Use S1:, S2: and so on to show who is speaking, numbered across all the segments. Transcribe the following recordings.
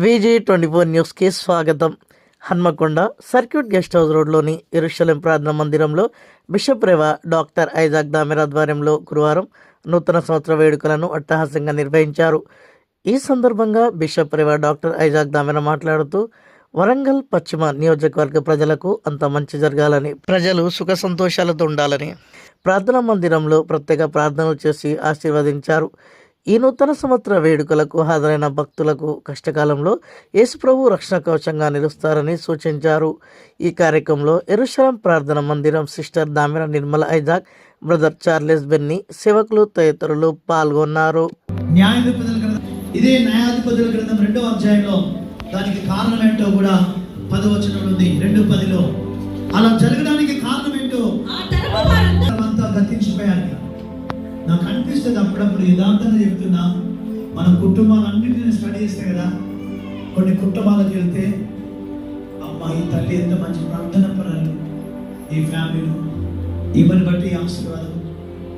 S1: VG24 న్యూస్కి స్వాగతం. Hanamkonda circuit guest house రోడ్లోని యెరూషలేం ప్రార్థనా మందిరంలో బిషప్ రేవ డాక్టర్ ఐజాక్ దామెర్ ఆధ్వర్యంలో గురువారం నూతన సంవత్సర వేడుకలను అట్టహాసంగా నిర్వహించారు. ఈ సందర్భంగా బిషప్ రేవ డాక్టర్ ఐజాక్ దామెర్ మాట్లాడుతూ వరంగల్ పశ్చిమ నియోజకవర్గ ప్రజలకు అంత మంచి జరగాలని, ప్రజలు సుఖ సంతోషాలతో ఉండాలని ప్రార్థనా మందిరంలో ప్రత్యేక ప్రార్థనలు చేసి ఆశీర్వదించారు. ఈ నూతన సంవత్సర వేడుకలకు హాజరైన భక్తులకు కష్టకాలంలో యేసుప్రభు రక్షణ కవచంగా నిలుస్తారని సూచించారు. ఈ కార్యక్రమంలో యెరూషలేం ప్రార్థనా మందిరం sister Damera Nirmala Isaac, brother Charles Benny, సేవకులు తదితరులు పాల్గొన్నారు.
S2: ఇదే న్యాయాధిపతుల గ్రంథం 2వ అధ్యాయంలో దానికి కారణం ఏంటో కూడా 10వ వచనంలో ఉంది. 2:10లో అలా జరగడానికి కారణం ఏంటో అంతా గతించిపోయారు. నాకు అనిపిస్తుంది అప్పుడప్పుడు యథార్థంగా చెప్తున్నా, మన కుటుంబాలన్నింటినీ స్టడీ చేస్తే కదా, కొన్ని కుటుంబాలకు వెళ్తే అమ్మాయి తల్లి ఎంత మంచి ప్రార్థన పరాలు, ఈ ఫ్యామిలీలో ఈమెను బట్టి ఆశీర్వాదం,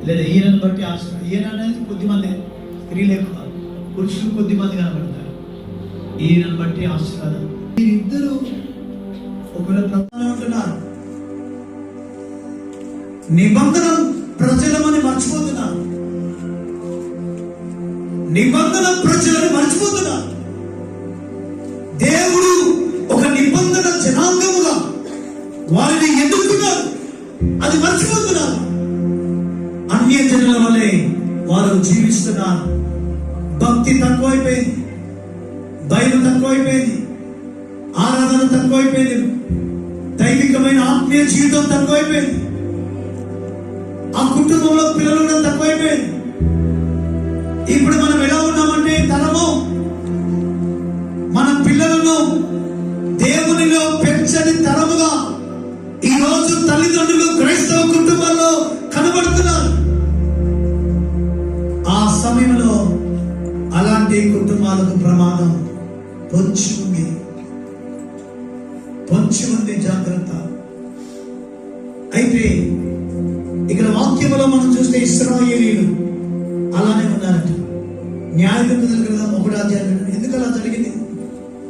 S2: లేదా ఈయనను బట్టి ఆశీర్వాదం. ఈయన అనేది కొద్దిమంది, స్త్రీలే పురుషులు కొద్దిమంది కనబడతారు. ఈయనను బట్టి ఆశీర్వాదం. వీరిద్దరూ ఒకవేళ ప్రధానం ఉంటున్నారు, నిబంధన ప్రజలమని మర్చిపోతున్నారు, నిబంధన ప్రజలని మర్చిపోతున్నారు. దేవుడు ఒక నిబంధన జనాంగముగా వారిని ఎన్నుకున్నారు, అది మర్చిపోతున్నారు. అన్య జనుల వలె వారు జీవిస్తున్నారు. భక్తి తక్కువైపోయింది, భయం తక్కువైపోయింది, ఆరాధన తక్కువైపోయింది, దైవికమైన ఆత్మీయ జీవితం తక్కువైపోయింది, ఆ కుటుంబంలో పిల్లలు ఉండడం తక్కువైపోయింది. ఇప్పుడు మనం ఎలా ఉన్నామంటే, తరము మన పిల్లలను దేవునిలో పెంచని తరముగా ఈ రోజు తల్లిదండ్రులు క్రైస్తవ కుటుంబాల్లో కనబడుతున్నారు. ఆ సమయంలో అలాంటి కుటుంబాలకు ప్రమాదం పొంచి ఉంది, జాగ్రత్త. అయితే ఇక్కడ వాక్యంలో మనం చూస్తే ఇశ్రాయేలీయులు అలానే ఉన్నారట. న్యాయాధిపతుల గ్రంథం 1వ అధ్యాయం. ఎందుకు అలా జరిగింది?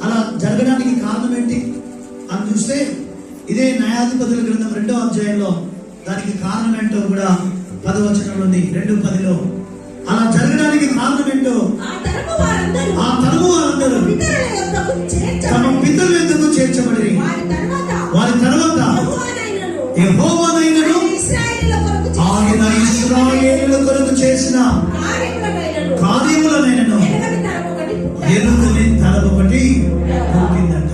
S2: అలా జరగడానికి కారణం ఏంటి అని చూస్తే, ఇదే న్యాయాధిపతుల గ్రంథం 2వ అధ్యాయంలో దానికి కారణం ఏంటో కూడా 10వ వచనంలో ఉంది. 2:10లో అలా జరగడానికి కారణం ఏంటో, ఆ తరము వారందరూ తమ పితరుల యొద్దకు చేర్చబడి వారి తర్వాత యెహోవానైనను ఆయన ఇశ్రాయేలుల కొరకు చేసిన కార్యములనైనను ఎరుగని తరం ఒకటి పుట్టిందట.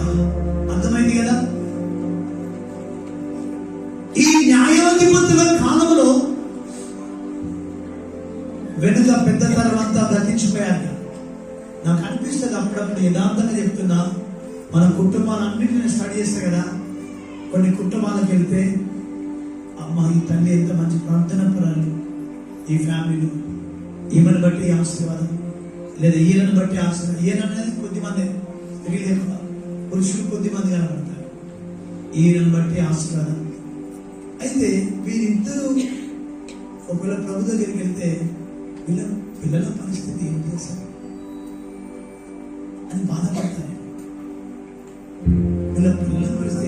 S2: అర్థమైంది కదా? ఈ న్యాయాధిపతుల కాలంలో వెనుక పెద్ద తరం అంతా గతించిపోయారు. నాకు అనిపిస్తుంది అప్పుడప్పుడు యథార్థంగా చెప్తున్నా, మన కుటుంబాలన్నింటినీ స్టడీ చేస్తే కదా, కొన్ని కుటుంబాలకు వెళ్తే అమ్మాయి తల్లి ఎంత మంచి ప్రార్థన పరాలు, ఈ ఫ్యామిలీలో ఈమెను బట్టి ఆశీర్వాదం, లేదా ఈయనను బట్టి ఆశీర్వాదం. ఈయన అనేది కొద్దిమంది, స్త్రీలే పురుషులు కొద్దిమంది కనబడతారు. ఈయనను బట్టి ఆశీర్వాదం. అయితే వీరిద్దరూ ఒకవేళ ప్రభు దగ్గరికి వెళ్తే పిల్లల పరిస్థితి ఏం చేశారు అని బాధపడతారు. పిల్లల పరిస్థితి